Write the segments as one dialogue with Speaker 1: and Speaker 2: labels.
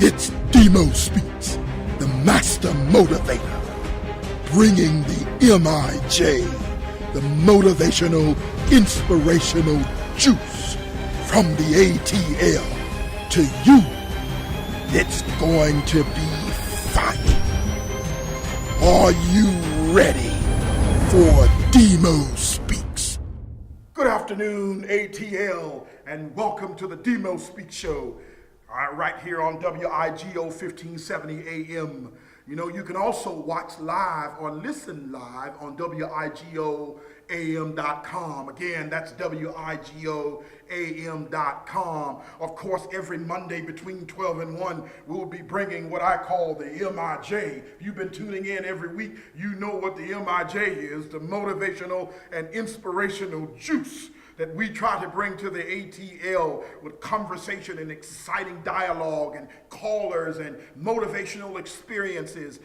Speaker 1: It's DMO Speaks, the master motivator, bringing the MIJ, the motivational, inspirational juice from the ATL to you. It's going to be fire. Are you ready for DMO Speaks?
Speaker 2: Good afternoon, ATL, and welcome to the DMO Speaks Show. Right here on WIGO 1570 AM. You know, you can also watch live or listen live on WIGOAM.com. Again, that's WIGOAM.com. Of course, every Monday between 12 and 1, we'll be bringing what I call the MIJ. If you've been tuning in every week, you know what the MIJ is, the motivational and inspirational juice that we try to bring to the ATL with conversation and exciting dialogue and callers and motivational experiences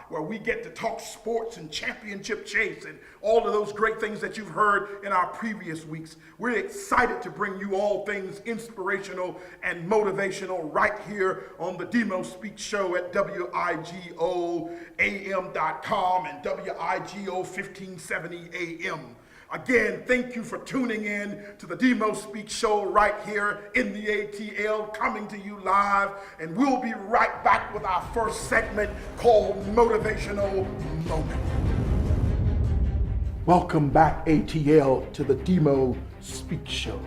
Speaker 2: where we get to talk sports and championship chase and all of those great things that you've heard in our previous weeks. We're excited to bring you all things inspirational and motivational right here on the DMO Speaks Show at WIGOAM.com and WIGO 1570 AM. Again, thank you for tuning in to the DMO Speaks Show right here in the ATL, coming to you live. And we'll be right back with our first segment called Motivational Moment. Welcome back, ATL, to the DMO Speaks Show.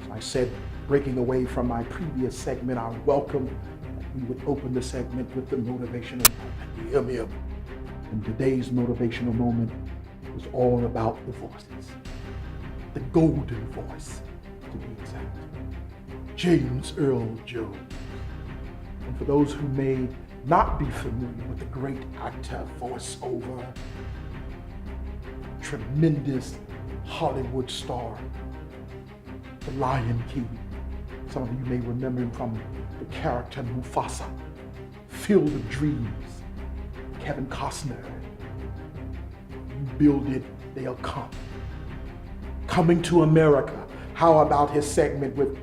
Speaker 2: As I said, breaking away from my previous segment, I welcome that we would open the segment with the motivational moment, And today's motivational moment is all about the voices, the golden voice, to be exact. James Earl Jones. And for those who may not be familiar with the great actor, voiceover, tremendous Hollywood star, the Lion King. Some of you may remember him from the character Mufasa, Field of Dreams, Kevin Costner. Build it, they'll come. Coming to America. How about his segment with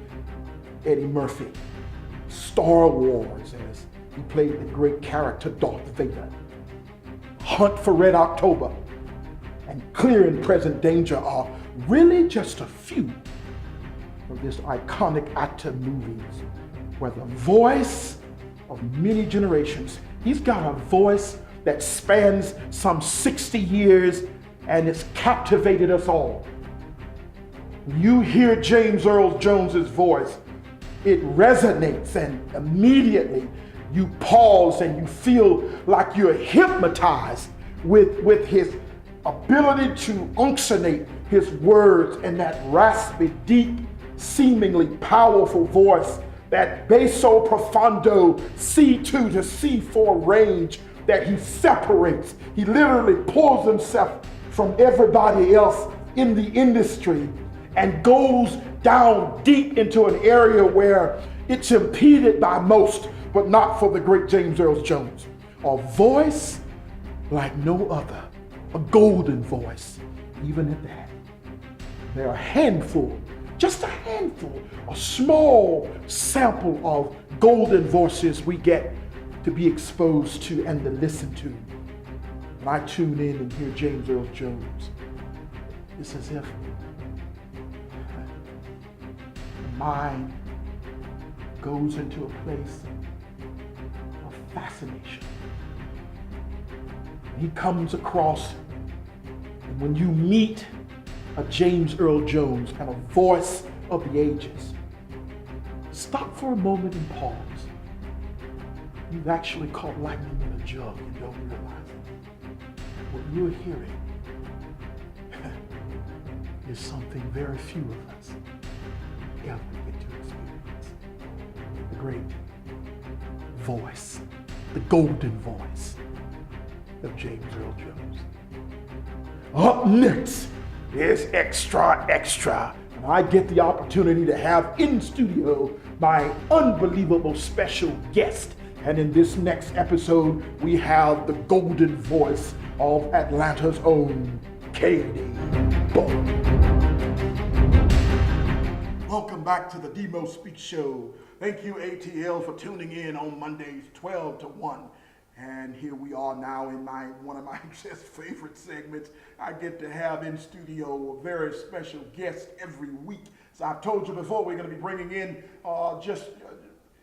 Speaker 2: Eddie Murphy? Star Wars, as he played the great character Darth Vader. Hunt for Red October and Clear and Present Danger are really just a few of this iconic actor movies where the voice of many generations, he's got a voice that spans some 60 years and it's captivated us all. When you hear James Earl Jones's voice, it resonates and immediately you pause and you feel like you're hypnotized with his ability to unctionate his words and that raspy, deep, seemingly powerful voice, that basso profundo C2 to C4 range that he separates. He literally pulls himself from everybody else in the industry and goes down deep into an area where it's impeded by most, but not for the great James Earl Jones. A voice like no other, a golden voice, even at that. There are a handful, just a handful, a small sample of golden voices we get to be exposed to and to listen to. When I tune in and hear James Earl Jones, it's as if the mind goes into a place of fascination. He comes across, and when you meet a James Earl Jones and a voice of the ages, stop for a moment and pause. You've actually caught lightning in a jug and don't realize it. What you're hearing is something very few of us ever get to experience. The great voice, the golden voice of James Earl Jones. Up next is Extra Extra. And I get the opportunity to have in studio my unbelievable special guest. And in this next episode, we have the golden voice of Atlanta's own Katie Bowen. Welcome back to the DMO Speaks Show. Thank you, ATL, for tuning in on Mondays, 12 to 1. And here we are now in one of my just favorite segments. I get to have in studio a very special guest every week. So I've told you before, we're going to be bringing in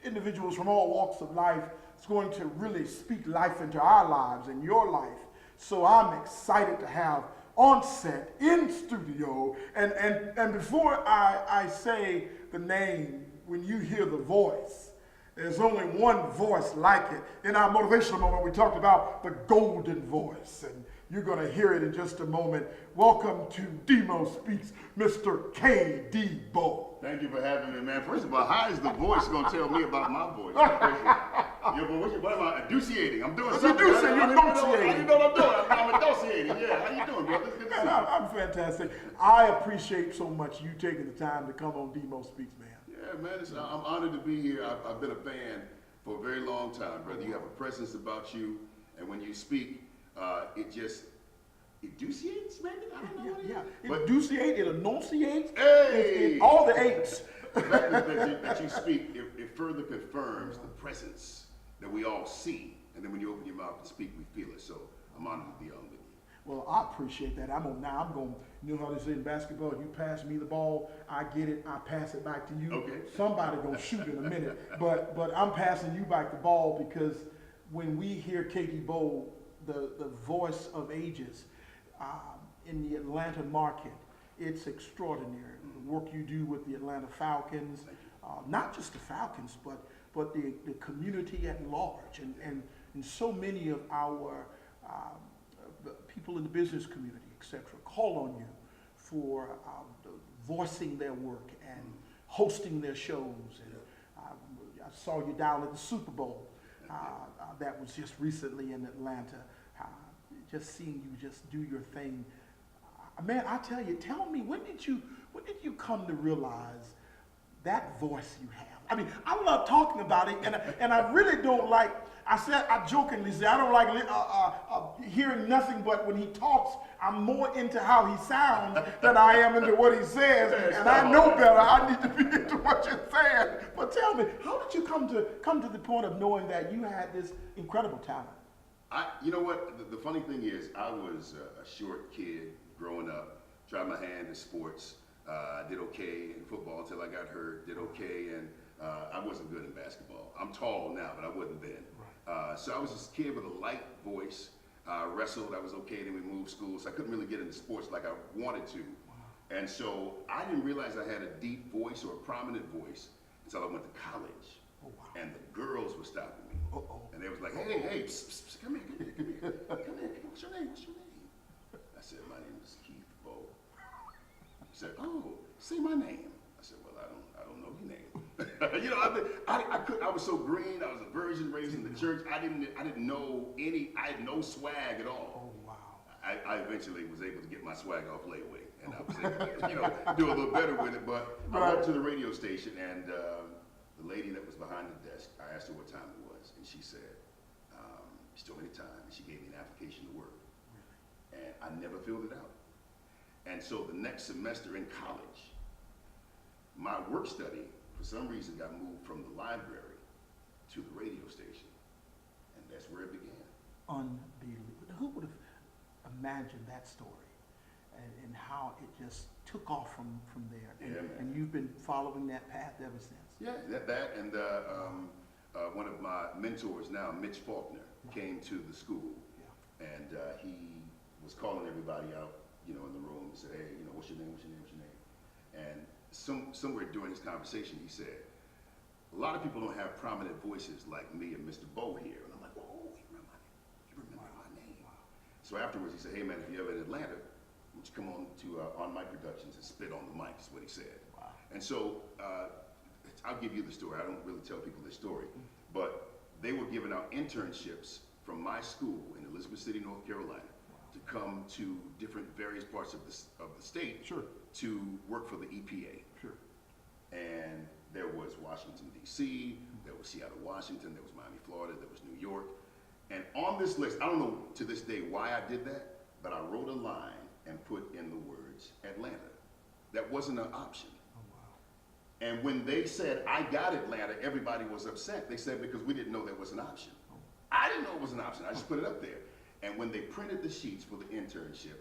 Speaker 2: individuals from all walks of life. It's going to really speak life into our lives and your life. So I'm excited to have on set, in studio, and before I say the name, when you hear the voice, there's only one voice like it. In our motivational moment, we talked about the golden voice, and you're going to hear it in just a moment. Welcome to DMO Speaks, Mr. K.D. Bo.
Speaker 3: Thank you for having me, man. First of all, how is the voice going to tell me about my voice? What am I enunciating? I'm doing something.
Speaker 2: You're enunciating.
Speaker 3: How you know what I'm doing? I'm enunciating. Yeah, how you doing, brother? It's good to see you.
Speaker 2: I'm fantastic. I appreciate so much you taking the time to come on DMO Speaks, man.
Speaker 3: Yeah, man. I'm honored to be here. I've been a fan for a very long time, brother. You have a presence about you, and when you speak, it just enunciates, maybe? I don't know what it is.
Speaker 2: But enunciate, it enunciates.
Speaker 3: Hey!
Speaker 2: All the eights.
Speaker 3: The fact that you speak, it further confirms the presence that we all see. And then when you open your mouth and speak, we feel it. So I'm honored to be on with you.
Speaker 2: Well, I appreciate that. I'm going, you know how they say in basketball, you pass me the ball, I get it, I pass it back to you.
Speaker 3: Okay.
Speaker 2: Somebody going to shoot in a minute. But I'm passing you back the ball because when we hear Katie Bowl, the voice of ages in the Atlanta market, it's extraordinary. The work you do with the Atlanta Falcons, not just the Falcons, but the community at large, and so many of our people in the business community, etc., call on you for voicing their work and hosting their shows. And I saw you down at the Super Bowl that was just recently in Atlanta. Just seeing you just do your thing, man. I tell me, when did you come to realize that voice you have? I mean, I love talking about it, and I really don't like. I jokingly say I don't like hearing nothing but when he talks. I'm more into how he sounds than I am into what he says, and I know better. I need to be into what you're saying. But tell me, how did you come to the point of knowing that you had this incredible talent?
Speaker 3: You know what? The funny thing is, I was a short kid growing up, tried my hand in sports. I did okay in football until I got hurt, did okay, and I wasn't good in basketball. I'm tall now, but I wasn't then. Right. So I was this kid with a light voice. Wrestled, I was okay, then we moved schools. So I couldn't really get into sports like I wanted to. Wow. And so I didn't realize I had a deep voice or a prominent voice until I went to college. Oh, wow. And the girls were stopping me. And they was like, hey, psst, psst, come here. What's your name? I said, my name is Keith Bo. He said, oh, say my name. I said, well, I don't know your name. You know, I was so green. I was a virgin raised in the church. I didn't know I had no swag at all. Oh, wow. I eventually was able to get my swag off layaway, and I was able to, do a little better with it. But I went to the radio station, and the lady that was behind the desk, I asked her what time it was, and she said, she told me the time, and she gave me an application to work. Really? And I never filled it out. And so the next semester in college, my work study, for some reason, got moved from the library to the radio station. And that's where it began.
Speaker 2: Unbelievable. Who would have imagined that story and how it just took off from there? And you've been following that path ever since.
Speaker 3: Yeah, that and one of my mentors now, Mitch Faulkner, came to the school. Yeah. And he was calling everybody out, in the room and said, hey, what's your name? And somewhere during this conversation, he said, a lot of people don't have prominent voices like me and Mr. Bo here. And I'm like, oh, you remember my name. Wow. So afterwards, he said, hey, man, if you're ever in Atlanta, would you come on to On Mic Productions and spit on the mic, is what he said. Wow. And so I'll give you the story. I don't really tell people this story. But they were giving out internships from my school in Elizabeth City, North Carolina, to come to different various parts of the state. Sure. To work for the EPA. Sure. And there was Washington, D.C., there was Seattle, Washington, there was Miami, Florida, there was New York. And on this list, I don't know to this day why I did that, but I wrote a line and put in the words Atlanta. That wasn't an option. Oh, wow. And when they said, I got Atlanta, everybody was upset. They said, because we didn't know there was an option. I didn't know it was an option. I just put it up there. And when they printed the sheets for the internship,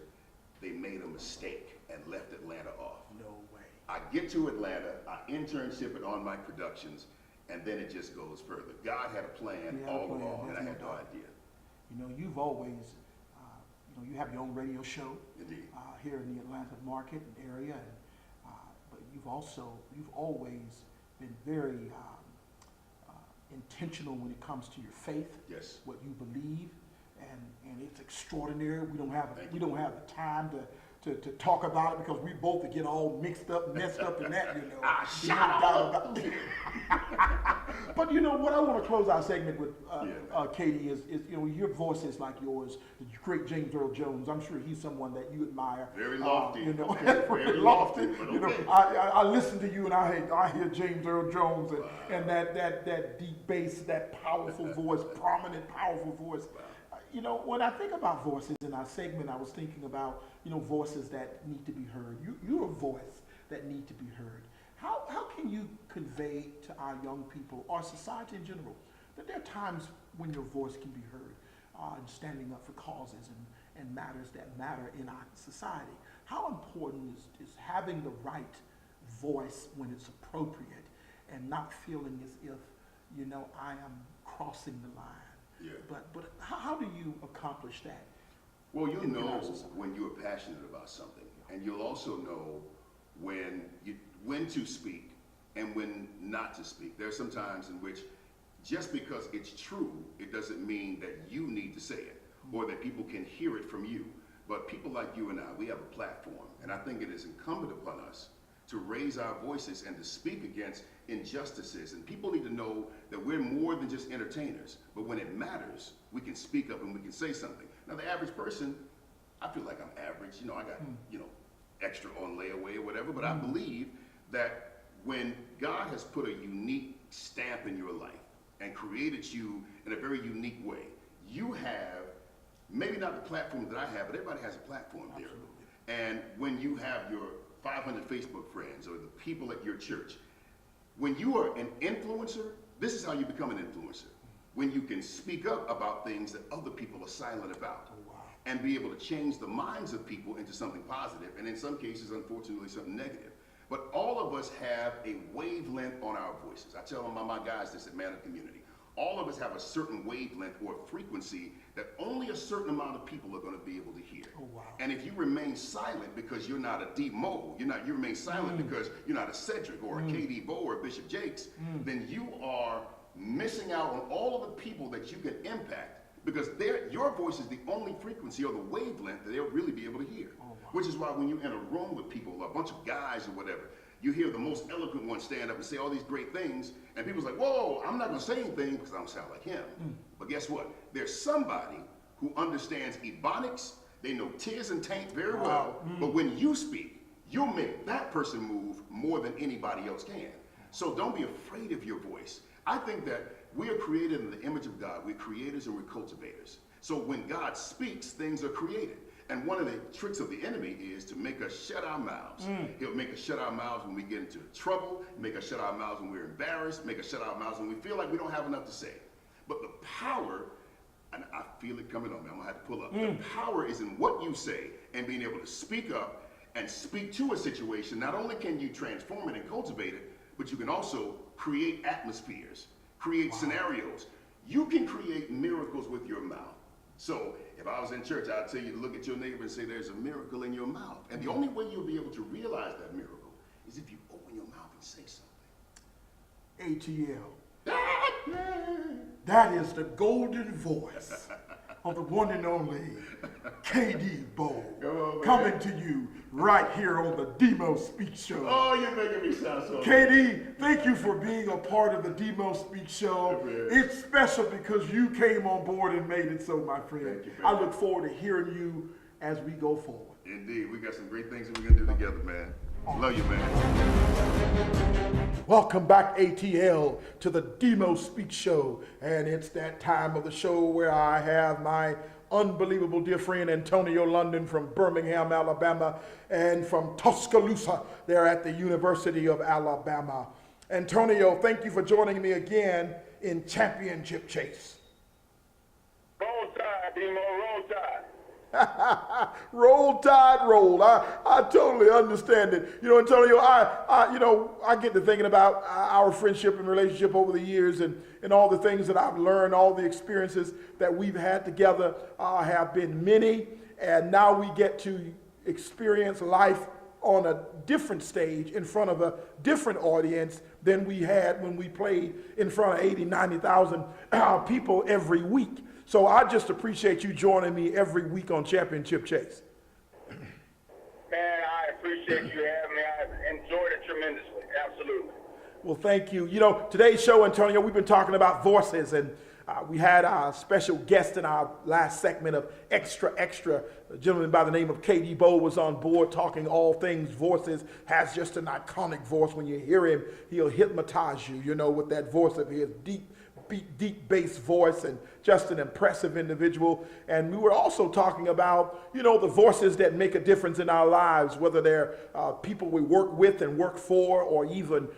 Speaker 3: they made a mistake and left Atlanta off.
Speaker 2: No way.
Speaker 3: I get to Atlanta, I internship it on my productions, and then it just goes further. God had a plan all along, and I had no idea.
Speaker 2: You know, you've always, you have your own radio show.
Speaker 3: Indeed.
Speaker 2: Here in the Atlanta market and area, but you've always been very intentional when it comes to your faith.
Speaker 3: Yes.
Speaker 2: What you believe, and it's extraordinary. We don't have the time to talk about it because we both get all messed up in that, you know.
Speaker 3: Shout out.
Speaker 2: But you know what I want to close our segment with, Katie, is your voice is like yours. The great James Earl Jones. I'm sure he's someone that you admire.
Speaker 3: Very lofty.
Speaker 2: Very lofty. You know, I listen to you and I hear James Earl Jones and that deep bass, that powerful voice, prominent, powerful voice. You know, when I think about voices in our segment, I was thinking about, voices that need to be heard. You're a voice that need to be heard. How can you convey to our young people, or society in general, that there are times when your voice can be heard, and standing up for causes and matters that matter in our society? How important is having the right voice when it's appropriate and not feeling as if, I am crossing the line?
Speaker 3: Yeah.
Speaker 2: But how do you accomplish that?
Speaker 3: Well, you'll know when you are passionate about something, and you'll also know when to speak and when not to speak. There are some times in which just because it's true, it doesn't mean that you need to say it or that people can hear it from you. But people like you and I, we have a platform, and I think it is incumbent upon us to raise our voices and to speak against injustices. And people need to know that we're more than just entertainers, but when it matters, we can speak up and we can say something. Now, the average person, I feel like I'm average. I got, extra on layaway or whatever, but I believe that when God has put a unique stamp in your life and created you in a very unique way, you have, maybe not the platform that I have, but everybody has a platform there. Absolutely. And when you have your 500 Facebook friends or the people at your church, when you are an influencer, this is how you become an influencer. When you can speak up about things that other people are silent about. Oh, wow. And be able to change the minds of people into something positive, and in some cases, unfortunately, something negative. But all of us have a wavelength on our voices. I tell my guys this at Man of Community. All of us have a certain wavelength or frequency that only a certain amount of people are going to be able to hear. Oh, wow. And if you remain silent because you're not a DMO, you remain silent because you're not a Cedric or a KD Bo or a Bishop Jakes, then you are missing out on all of the people that you can impact, because your voice is the only frequency or the wavelength that they'll really be able to hear. Oh, wow. Which is why when you're in a room with people, a bunch of guys or whatever, you hear the most eloquent one stand up and say all these great things, and people's like, whoa, I'm not going to say anything because I don't sound like him. But guess what? There's somebody who understands ebonics, they know tears and taint very well, but when you speak, you'll make that person move more than anybody else can. So don't be afraid of your voice. I think that we are created in the image of God. We're creators and we're cultivators. So when God speaks, things are created. And one of the tricks of the enemy is to make us shut our mouths. He'll make us shut our mouths when we get into trouble, make us shut our mouths when we're embarrassed, make us shut our mouths when we feel like we don't have enough to say. But the power, and I feel it coming on me, I'm gonna have to pull up. The power is in what you say and being able to speak up and speak to a situation. Not only can you transform it and cultivate it, but you can also create atmospheres, create scenarios. You can create miracles with your mouth. So if I was in church, I'd tell you to look at your neighbor and say, there's a miracle in your mouth. And the only way you'll be able to realize that miracle is if you open your mouth and say something.
Speaker 2: ATL. That is the golden voice of the one and only KD Bo, coming to you right here on the DMO Speaks Show.
Speaker 3: Oh, you're making me sound so
Speaker 2: KD, thank you for being a part of the DMO Speaks Show. It's special because you came on board and made it so, my friend. I look forward to hearing you as we go forward.
Speaker 3: Indeed, we got some great things that we're gonna do together, man. Love you, man.
Speaker 2: Welcome back, ATL, to the DMO Speaks Show, and it's that time of the show where I have my unbelievable dear friend Antonio London from Birmingham, Alabama, and from Tuscaloosa there at the University of Alabama. Antonio, thank you for joining me again in Championship Chase.
Speaker 4: Roll Tide, DMO, roll tide.
Speaker 2: Roll Tide, roll. I totally understand it. You know, Antonio, I get to thinking about our friendship and relationship over the years, and all the things that I've learned, all the experiences that we've had together have been many, and now we get to experience life on a different stage in front of a different audience than we had when we played in front of 80, 90,000 people every week. So I just appreciate you joining me every week on Championship Chase.
Speaker 4: Man, I appreciate you having me. I've enjoyed it tremendously. Absolutely.
Speaker 2: Well, thank you. You know, today's show, Antonio, we've been talking about voices, and we had our special guest in our last segment of Extra Extra. A gentleman by the name of K.D. Bowe was on board talking all things voices, has just an iconic voice. When you hear him, he'll hypnotize you, you know, with that voice of his deep bass voice, and just an impressive individual. And we were also talking about, you know, the voices that make a difference in our lives, whether they're people we work with and work for, or even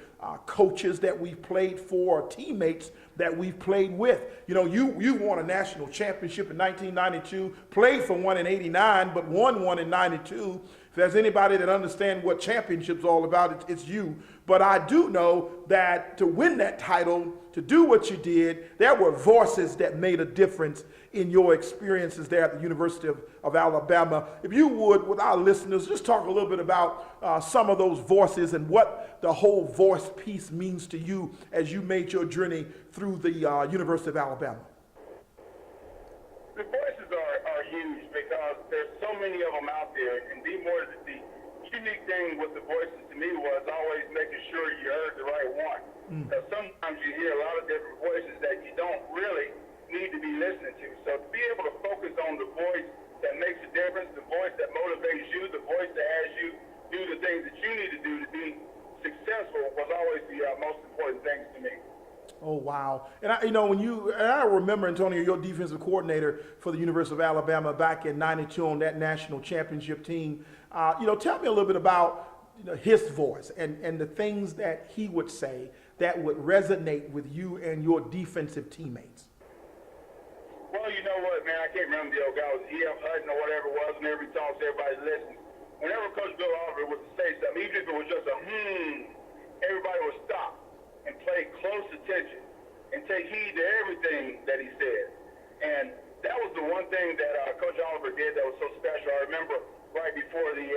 Speaker 2: coaches that we've played for, or teammates that we've played with. You know, you won a national championship in 1992, played for one in 89, but won one in 92. If there's anybody that understands what championship's all about, it's you. But I do know that to win that title, to do what you did, there were voices that made a difference in your experiences there at the University of Alabama. If you would, with our listeners, just talk a little bit about some of those voices and what the whole voice piece means to you as you made your journey through the University of Alabama.
Speaker 4: The voices are huge because there's so many of them out there, and the unique thing with the voices to me was always making sure you heard the right one. Because sometimes you hear a lot of different voices that you don't really need to be listening to. So to be able to focus on the voice that makes a difference, the voice that motivates you, the voice that has you do the things that you need to do to be successful was always the most important things to me.
Speaker 2: Oh, wow. And I remember, Antonio, your defensive coordinator for the University of Alabama back in 92 on that national championship team. Tell me a little bit about his voice and the things that he would say that would resonate with you and your defensive teammates.
Speaker 4: Well, you know what, man, I can't remember the old guy. It was E.F. Hutton or whatever it was, and every time everybody listened. Whenever Coach Bill Oliver was to say something, even if it was just a everybody would stop and pay close attention and take heed to everything that he said. And that was the one thing that Coach Oliver did that was so special. I remember right before the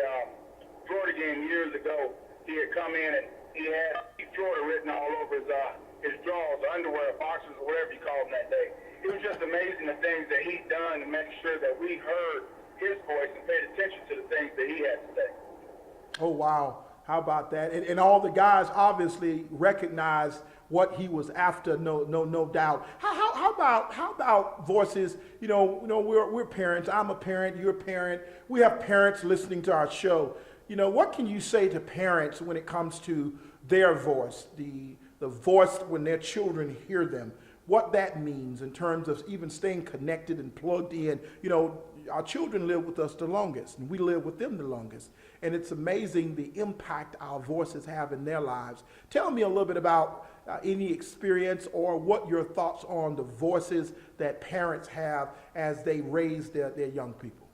Speaker 4: Florida game years ago, he had come in and he had Florida written all over his drawers, underwear, boxers, or whatever you call them that day. It was just amazing the things that he'd done to make sure that we heard his voice and paid attention to the things that he had to say.
Speaker 2: Oh, wow. How about that? And all the guys obviously recognized what he was after, no doubt. How about voices? We're parents. I'm a parent. You're a parent. We have parents listening to our show. What can you say to parents when it comes to their voice, the voice when their children hear them? What that means in terms of even staying connected and plugged in. Our children live with us the longest, and we live with them the longest. And it's amazing the impact our voices have in their lives. Tell me a little bit about any experience or what your thoughts on the voices that parents have as they raise their young people.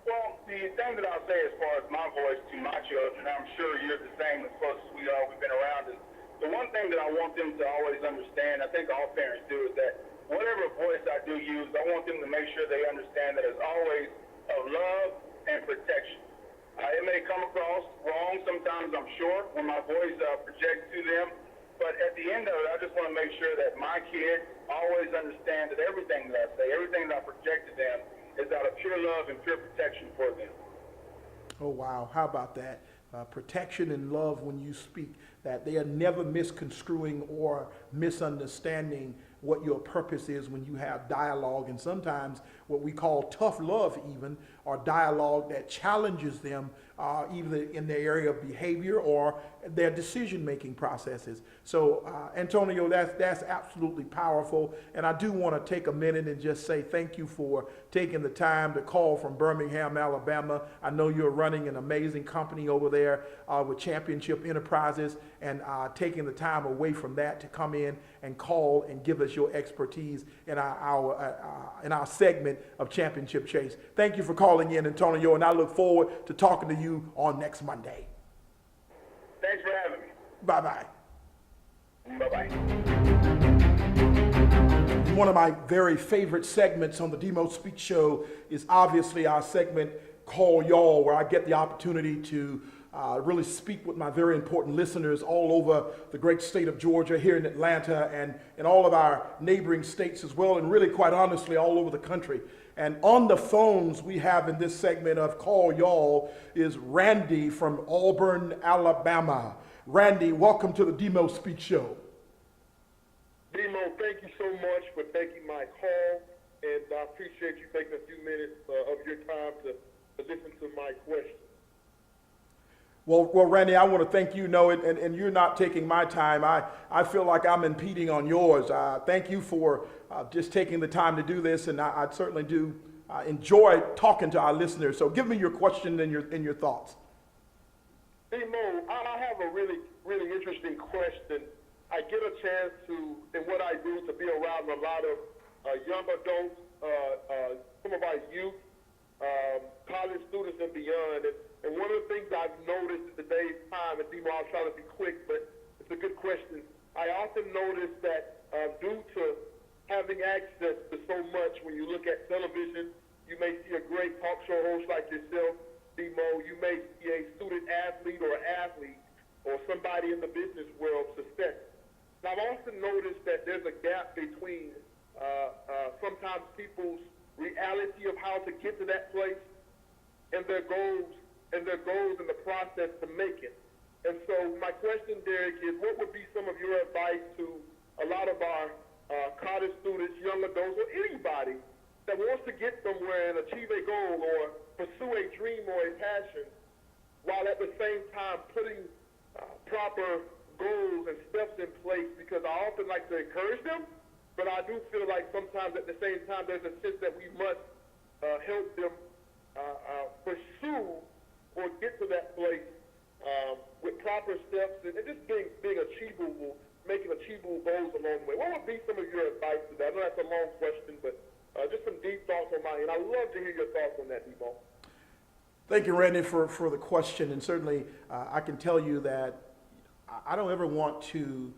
Speaker 4: Well, the thing that I'll say as far as my voice to my children, and I'm sure you're the same as close as we are, we've been around, is the one thing that I want them to always understand, I think all parents do, is that whatever voice I do use, I want them to make sure they understand that it's always of love and protection. It may come across wrong sometimes, I'm sure, when my voice projects to them, but at the end of it, I just want to make sure that my kids always understand that everything that I say, everything that I project to them is out of pure love and pure protection for them.
Speaker 2: Oh, wow. How about that? Protection and love when you speak, that they are never misconstruing or misunderstanding what your purpose is when you have dialogue, and sometimes what we call tough love even, or dialogue that challenges them either in their area of behavior or their decision-making processes. So, Antonio, that's absolutely powerful. And I do want to take a minute and just say thank you for taking the time to call from Birmingham, Alabama. I know you're running an amazing company over there with Championship Enterprises, and taking the time away from that to come in and call and give us your expertise in our segment of Championship Chase. Thank you for calling in, Antonio, and I look forward to talking to you on next Monday.
Speaker 4: Thanks for having me.
Speaker 2: Bye-bye.
Speaker 4: Bye-bye.
Speaker 2: One of my very favorite segments on the DMO Speaks show is obviously our segment, Call Y'all, where I get the opportunity to really speak with my very important listeners all over the great state of Georgia, here in Atlanta, and in all of our neighboring states as well, and really, quite honestly, all over the country. And on the phones we have in this segment of Call Y'all is Randy from Auburn, Alabama. Randy, welcome to the DMO Speaks show.
Speaker 5: DMO, thank you so much for taking my call, and I appreciate you taking a few minutes of your time to listen to my question.
Speaker 2: Well, Randy, I want to thank you. And you're not taking my time. I feel like I'm impeding on yours. Thank you for just taking the time to do this, and I certainly do enjoy talking to our listeners. So give me your question and your thoughts.
Speaker 5: DMO, I have a really, really interesting question. I get a chance to, in what I do, to be around a lot of young adults, some of our youth, college students and beyond. And one of the things I've noticed in today's time, and DMO, I'll try to be quick, but it's a good question. I often notice that due to having access to so much, when you look at television, you may see a great talk show host like yourself, DMO. You may see a student athlete or athlete or somebody in the business world success. Now, I've often noticed that there's a gap between sometimes people's reality of how to get to that place and their goals and the process to make it. And so my question, Derrick, is what would be some of your advice to a lot of our college students, young adults, or anybody that wants to get somewhere and achieve a goal or pursue a dream or a passion, while at the same time putting proper goals and steps in place? Because I often like to encourage them, but I do feel like sometimes at the same time there's a sense that we must help them pursue or get to that place with proper steps and just being achievable, making achievable goals along the way. What would be some of your advice to that? I know that's a long question, but just some deep thoughts on my end. I'd love to hear your thoughts on that, DMO.
Speaker 2: Thank you, Randy, for the question. And certainly I can tell you that I don't ever want to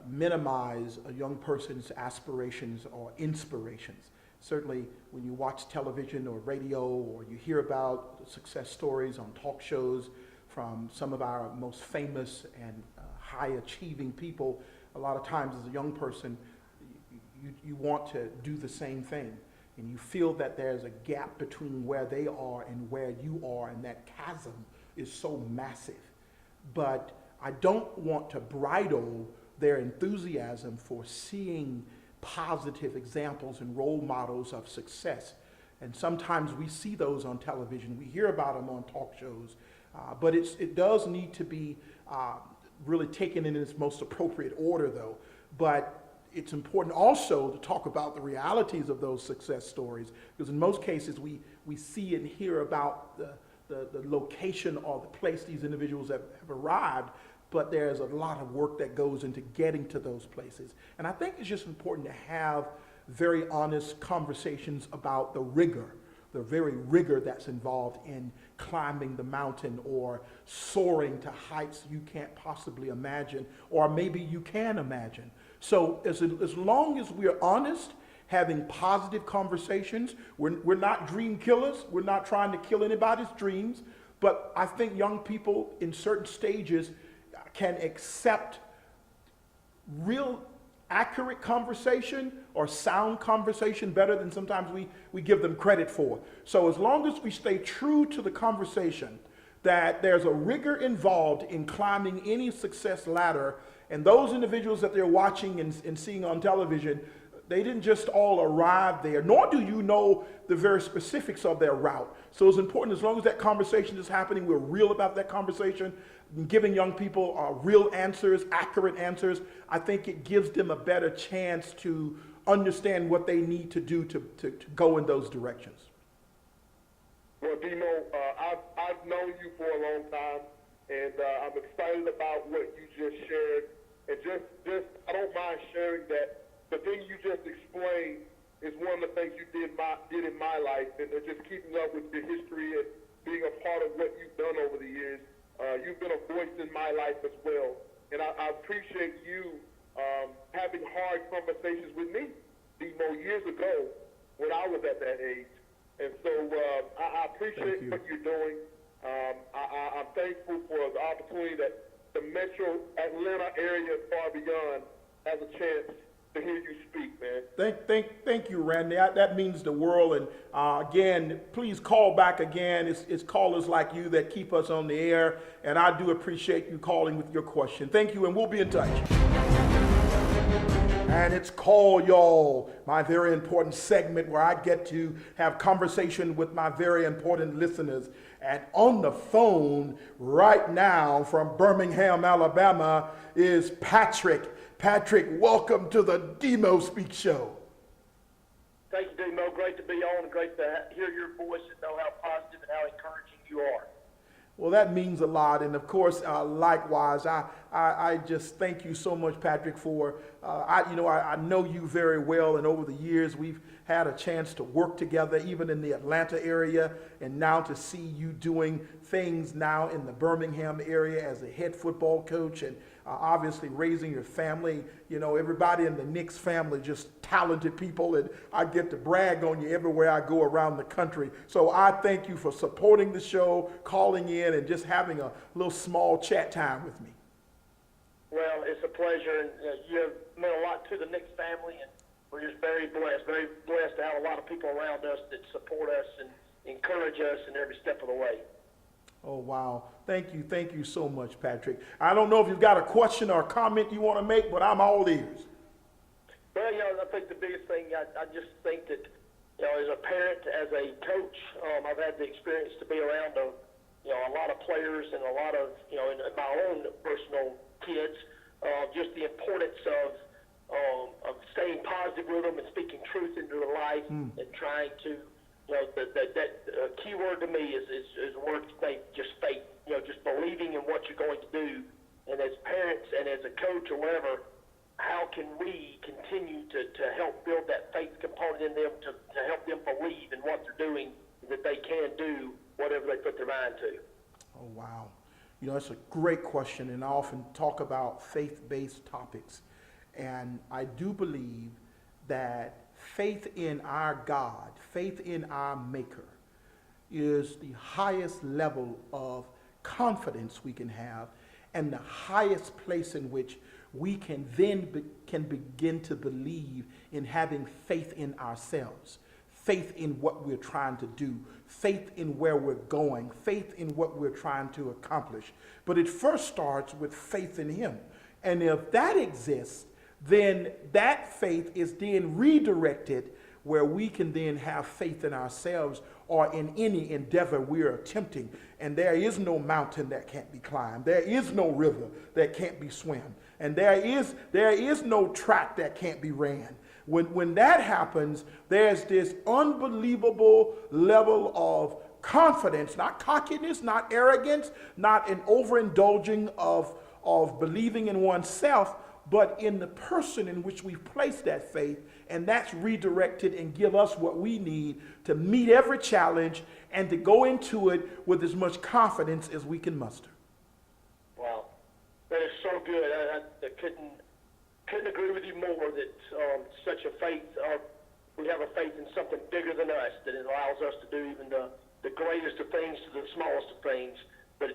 Speaker 2: minimize a young person's aspirations or inspirations. Certainly when you watch television or radio or you hear about success stories on talk shows from some of our most famous and high-achieving people, a lot of times as a young person, you want to do the same thing. And you feel that there's a gap between where they are and where you are, and that chasm is so massive. But I don't want to bridle their enthusiasm for seeing positive examples and role models of success. And sometimes we see those on television, we hear about them on talk shows, but it does need to be really taken in its most appropriate order though. But it's important also to talk about the realities of those success stories, because in most cases we see and hear about the location or the place these individuals have arrived, but there's a lot of work that goes into getting to those places. And I think it's just important to have very honest conversations about the very rigor that's involved in climbing the mountain or soaring to heights you can't possibly imagine, or maybe you can imagine. So as long as we're honest, having positive conversations, we're not dream killers, we're not trying to kill anybody's dreams, but I think young people in certain stages can accept real accurate conversation or sound conversation better than sometimes we give them credit for. So as long as we stay true to the conversation, that there's a rigor involved in climbing any success ladder, and those individuals that they're watching and seeing on television, They didn't just all arrive there, nor do you know the very specifics of their route. So it's important, as long as that conversation is happening, we're real about that conversation, giving young people real answers, accurate answers. I think it gives them a better chance to understand what they need to do to go in those directions.
Speaker 5: Well, DMO, I've known you for a long time, and I'm excited about what you just shared. And just I don't mind sharing that the thing you just explained is one of the things you did in my life, and just keeping up with the history and being a part of what you've done over the years. You've been a voice in my life as well, and I appreciate you having hard conversations with me, DMO, years ago when I was at that age. And so I appreciate what you're doing. I'm thankful for the opportunity that the metro Atlanta area and far beyond has a chance to hear you speak, man.
Speaker 2: Thank you, Randy. That means the world. And again, please call back again. It's callers like you that keep us on the air, and I do appreciate you calling with your question. Thank you, and we'll be in touch. And it's Call Y'all, my very important segment where I get to have conversation with my very important listeners. And on the phone right now from Birmingham, Alabama is Patrick. Patrick, welcome to the DMO Speaks Show.
Speaker 6: Thank you, DMO. Great to be on. Great to hear your voice and know how positive and how encouraging you are.
Speaker 2: Well, that means a lot. And of course, likewise, I just thank you so much, Patrick, for, I know you very well. And over the years, we've had a chance to work together, even in the Atlanta area. And now to see you doing things now in the Birmingham area as a head football coach, and obviously raising your family. You know, everybody in the Knicks family, just talented people, and I get to brag on you everywhere I go around the country. So I thank you for supporting the show, calling in, and just having a little small chat time with me.
Speaker 6: Well, it's a pleasure, and you have meant a lot to the Knicks family, and we're just very blessed to have a lot of people around us that support us and encourage us in every step of the way.
Speaker 2: Oh, wow. Thank you so much, Patrick. I don't know if you've got a question or a comment you want to make, but I'm all ears.
Speaker 6: Well, I think the biggest thing, I just think that, as a parent, as a coach, I've had the experience to be around a lot of players and a lot of, in my own personal kids, just the importance of staying positive with them and speaking truth into their life and trying to, that key word to me is word faith, just faith, just believing in what you're going to do. And as parents and as a coach or whatever, how can we continue to help build that faith component in them to help them believe in what they're doing, that they can do whatever they put their mind to?
Speaker 2: Oh, wow. That's a great question, and I often talk about faith-based topics. And I do believe that faith in our God, faith in our Maker, is the highest level of confidence we can have, and the highest place in which we can then begin to believe in having faith in ourselves, faith in what we're trying to do, faith in where we're going, faith in what we're trying to accomplish. But it first starts with faith in Him. And if that exists, then that faith is then redirected where we can then have faith in ourselves or in any endeavor we're attempting. And there is no mountain that can't be climbed. There is no river that can't be swum. And there is no track that can't be ran. When that happens, there's this unbelievable level of confidence, not cockiness, not arrogance, not an overindulging of believing in oneself, but in the person in which we've placed that faith, and that's redirected and give us what we need to meet every challenge and to go into it with as much confidence as we can muster.
Speaker 6: Wow, that is so good. I couldn't agree with you more that such a faith, we have a faith in something bigger than us that it allows us to do even the greatest of things to the smallest of things. But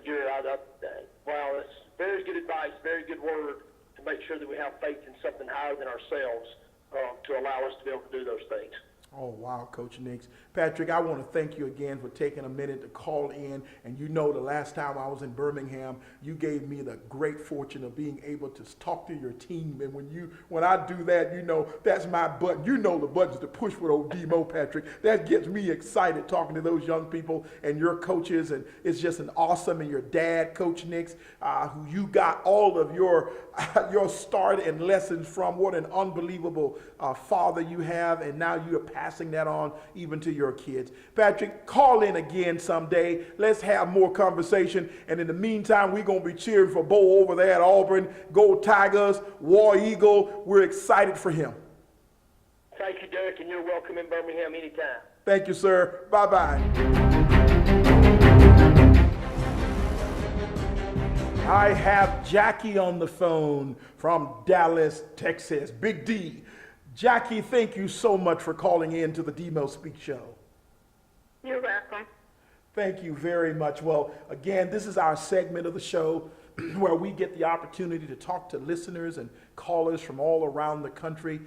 Speaker 6: wow, that's very good advice, very good word, to make sure that we have faith in something higher than ourselves to allow us to be able to do those things.
Speaker 2: Oh, wow, Coach Nix. Patrick, I want to thank you again for taking a minute to call in. And you know, the last time I was in Birmingham, you gave me the great fortune of being able to talk to your team. And when I do that, you know, that's my button. You know the buttons to push with old DMO, Patrick. That gets me excited talking to those young people and your coaches. And it's just an awesome, and your dad, Coach Nix, who you got all of your start and lessons from. What an unbelievable father you have. And now you are passing that on even to your kids. Patrick, call in again someday. Let's have more conversation. And in the meantime, we're going to be cheering for Bo over there at Auburn. Go Tigers, War Eagle. We're excited for him.
Speaker 6: Thank you, Derrick, and you're welcome in Birmingham anytime.
Speaker 2: Thank you, sir. Bye-bye. I have Jackie on the phone from Dallas, Texas. Big D. Jackie, thank you so much for calling in to the DMO Speaks Show.
Speaker 7: You're welcome.
Speaker 2: Thank you very much. Well, again, this is our segment of the show where we get the opportunity to talk to listeners and callers from all around the country.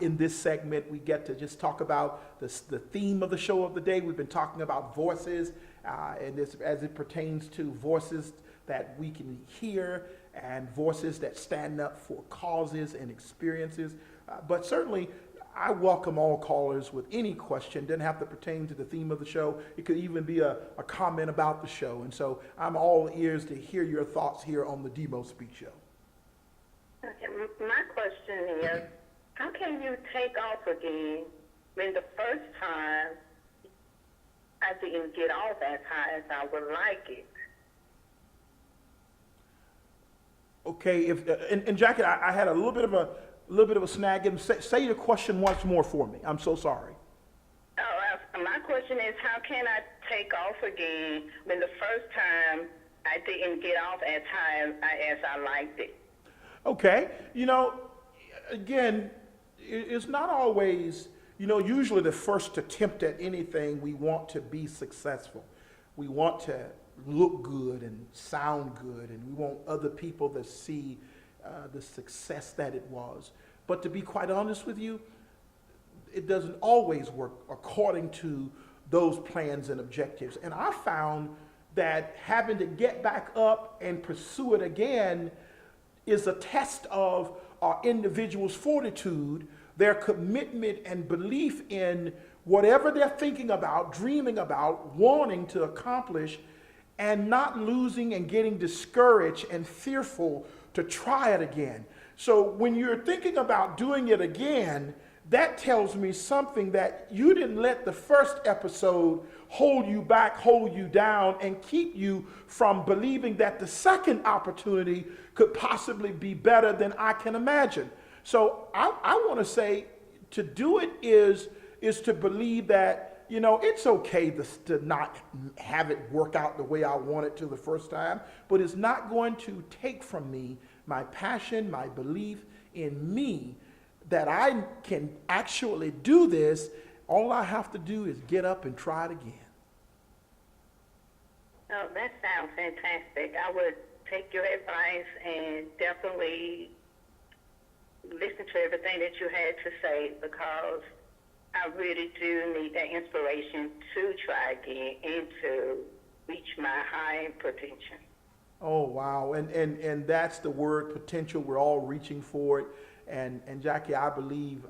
Speaker 2: In this segment, we get to just talk about the theme of the show of the day. We've been talking about voices, and as it pertains to voices that we can hear and voices that stand up for causes and experiences. But certainly, I welcome all callers with any question. Doesn't have to pertain to the theme of the show. It could even be a comment about the show. And so I'm all ears to hear your thoughts here on the DMO Speaks Show.
Speaker 7: Okay, my question is, how can you take off again when the first time I didn't get off as high as I would like it?
Speaker 2: Okay, and Jackie, I had a little bit of a snag. And say your question once more for me. I'm so sorry.
Speaker 7: My question is, how can I take off again when the first time I didn't get off as high as I liked it?
Speaker 2: Okay, you know, again, it's not always, you know, usually the first attempt at anything, we want to be successful. We want to look good and sound good, and we want other people to see the success that it was. But to be quite honest with you, it doesn't always work according to those plans and objectives. And I found that having to get back up and pursue it again is a test of our individual's fortitude, their commitment and belief in whatever they're thinking about, dreaming about, wanting to accomplish, and not losing and getting discouraged and fearful to try it again. So when you're thinking about doing it again, that tells me something, that you didn't let the first episode hold you back, hold you down, and keep you from believing that the second opportunity could possibly be better than I can imagine. So I want to say, to do it is to believe that, you know, it's okay to not have it work out the way I want it to the first time, but it's not going to take from me my passion, my belief in me, that I can actually do this. All I have to do is get up and try it again.
Speaker 7: Oh, that sounds fantastic. I would take your advice and definitely listen to everything that you had to say, because I really do need that inspiration to try again and to reach my high potential.
Speaker 2: Oh, wow. And that's the word, potential. We're all reaching for it. And Jackie, I believe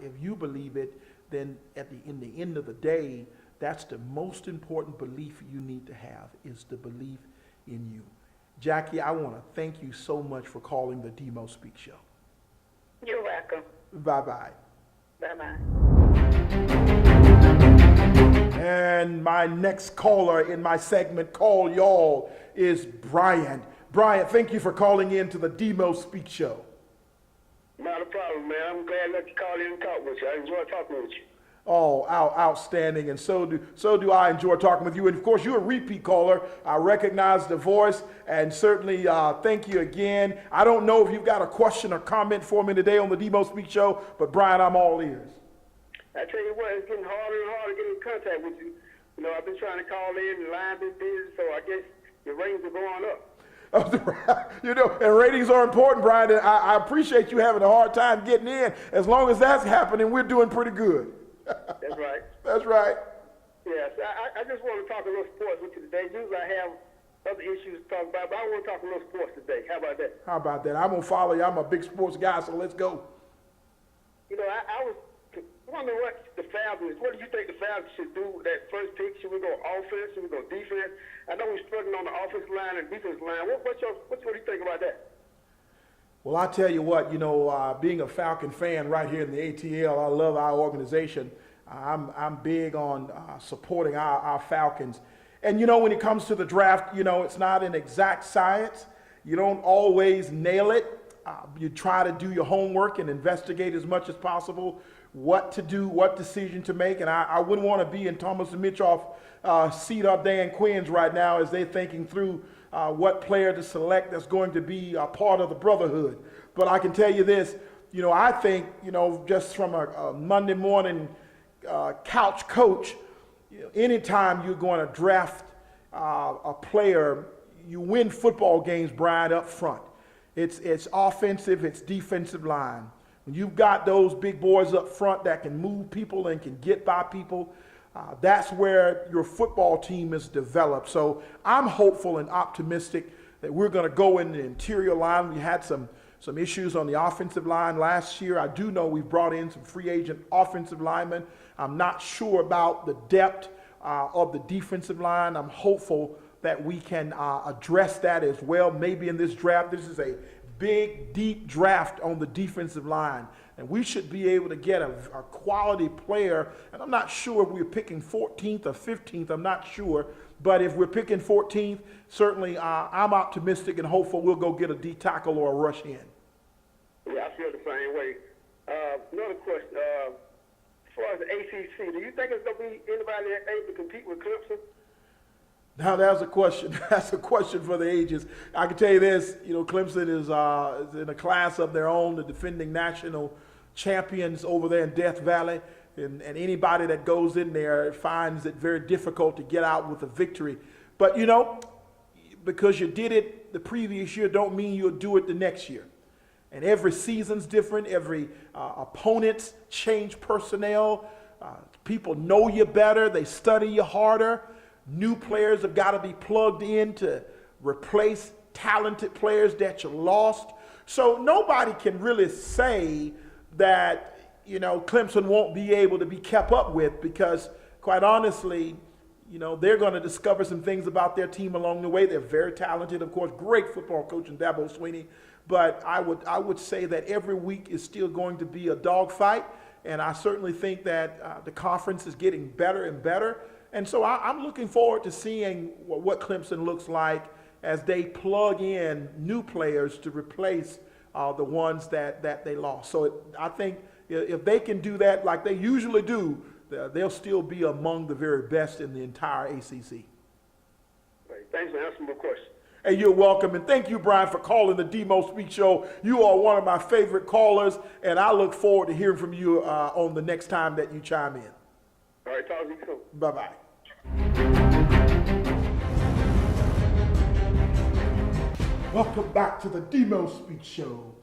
Speaker 2: if you believe it, then in the end of the day, that's the most important belief you need to have, is the belief in you. Jackie, I want to thank you so much for calling the DMO Speaks Show.
Speaker 7: You're welcome.
Speaker 2: Bye-bye.
Speaker 7: Bye-bye.
Speaker 2: And my next caller in my segment, Call Y'all, is Brian. Brian, thank you for calling in to the DMO Speaks Show.
Speaker 5: Not a problem, man. I'm glad that you called in and talk with you. I enjoy talking with you.
Speaker 2: Oh, outstanding. And so do I enjoy talking with you. And of course, you're a repeat caller. I recognize the voice, and certainly thank you again. I don't know if you've got a question or comment for me today on the DMO Speaks Show, but Brian, I'm all ears.
Speaker 5: I tell you what, it's getting harder and harder to get in contact with you. You know, I've been trying to call in, the line been busy, so I guess your ratings are going up.
Speaker 2: You know, and ratings are important, Brian. And I appreciate you having a hard time getting in. As long as that's happening, we're doing pretty good.
Speaker 5: That's right.
Speaker 2: That's right.
Speaker 5: Yes, I just want to talk a little sports with you today. Usually I have other issues to talk about, but I want to talk a little sports today. How about that?
Speaker 2: How about that? I'm going to follow you. I'm a big sports guy, so let's go.
Speaker 5: You know, I was wondering what the Falcons, what do you think the Falcons should do with that first pick? Should we go offense? Should we go defense? I know we're struggling on the offensive line and defensive line. What do you think about that?
Speaker 2: Well, I tell you what, being a Falcon fan right here in the ATL, I love our organization. I'm big on supporting our Falcons. And, when it comes to the draft, it's not an exact science. You don't always nail it. You try to do your homework and investigate as much as possible what to do, what decision to make. And I wouldn't want to be in Thomas and Mitchoff's seat of Dan Quinn's right now as they're thinking through what player to select that's going to be a part of the brotherhood. But I can tell you this, I think, just from a Monday morning couch coach, anytime you're going to draft a player, you win football games, Brian, up front. It's offensive, it's defensive line. When you've got those big boys up front that can move people and can get by people, that's where your football team is developed. So I'm hopeful and optimistic that we're going to go in the interior line. We had some issues on the offensive line last year. I do know we've brought in some free agent offensive linemen. I'm not sure about the depth of the defensive line. I'm hopeful that we can address that as well. Maybe in this draft, this is a big, deep draft on the defensive line. And we should be able to get a quality player. And I'm not sure if we're picking 14th or 15th. I'm not sure. But if we're picking 14th, certainly I'm optimistic and hopeful we'll go get a D tackle or a rush in.
Speaker 5: Yeah, I feel the same way. Another question. As far as the ACC, do you think it's going to be anybody able to compete with Clemson?
Speaker 2: Now, that's a question. That's a question for the ages. I can tell you this, Clemson is in a class of their own, the defending national champions over there in Death Valley. And anybody that goes in there finds it very difficult to get out with a victory. But, because you did it the previous year don't mean you'll do it the next year. And every season's different. Every opponents change personnel. People know you better. They study you harder. New players have got to be plugged in to replace talented players that you lost. So nobody can really say that, Clemson won't be able to be kept up with because, quite honestly, they're going to discover some things about their team along the way. They're very talented, of course, great football coach in Dabo Swinney. But I would say that every week is still going to be a dogfight. And I certainly think that the conference is getting better and better. And so I'm looking forward to seeing what Clemson looks like as they plug in new players to replace the ones that they lost. So I think if they can do that like they usually do, they'll still be among the very best in the entire ACC.
Speaker 5: Right. Thanks for answering my question.
Speaker 2: Hey, you're welcome. And thank you, Brian, for calling the DMO Speaks Show. You are one of my favorite callers, and I look forward to hearing from you on the next time that you chime in.
Speaker 5: All right, talk to you soon.
Speaker 2: Bye-bye. Welcome back to the DMO Speaks Show.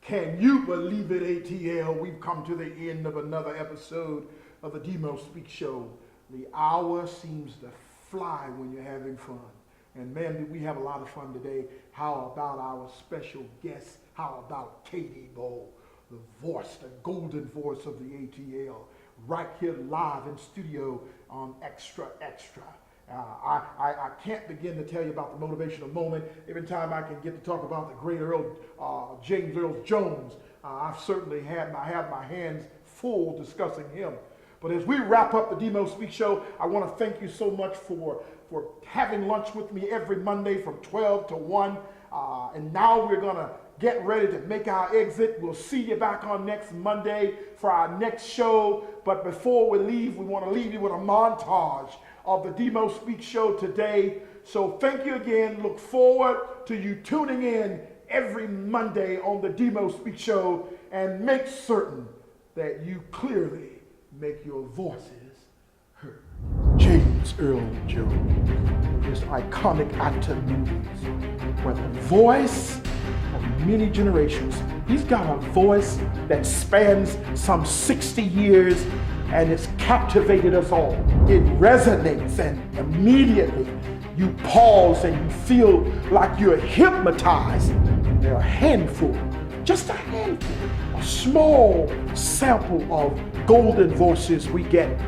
Speaker 2: Can you believe it, ATL? We've come to the end of another episode of the DMO Speaks Show. The hour seems to fly when you're having fun. And man, did we have a lot of fun today. How about our special guest? How about Katie Bowe, the voice, the golden voice of the ATL, right here live in studio on Extra Extra. I can't begin to tell you about the motivational moment. Every time I can get to talk about the great James Earl Jones, I've certainly have my hands full discussing him. But as we wrap up the DMO Speaks Show, I want to thank you so much for having lunch with me every Monday from 12 to 1. And now we're going to get ready to make our exit. We'll see you back on next Monday for our next show. But before we leave, we want to leave you with a montage of the DMO Speaks Show today. So thank you again. Look forward to you tuning in every Monday on the DMO Speaks Show, and make certain that you clearly make your voices heard. James Earl Jones, this iconic actor in movies, where the voice of many generations. He's got a voice that spans some 60 years and it's captivated us all. It resonates, and immediately you pause and you feel like you're hypnotized. There are a handful, just a handful, a small sample of golden voices we get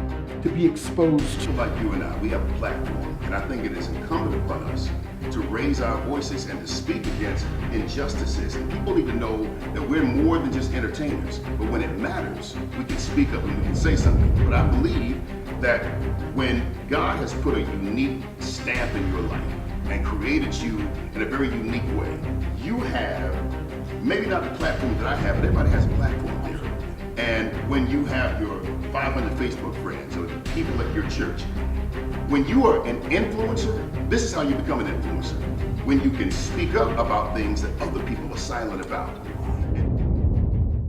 Speaker 2: to be exposed to.
Speaker 3: Like you and I, we have a platform, and I think it is incumbent upon us to raise our voices and to speak against injustices. And people need to know that we're more than just entertainers, but when it matters, we can speak up and we can say something. But I believe that when God has put a unique stamp in your life and created you in a very unique way, you have, maybe not the platform that I have, but everybody has a platform there. And when you have your 500 Facebook friends or the people at your church, when you are an influencer, this is how you become an influencer. When you can speak up about things that other people are silent about.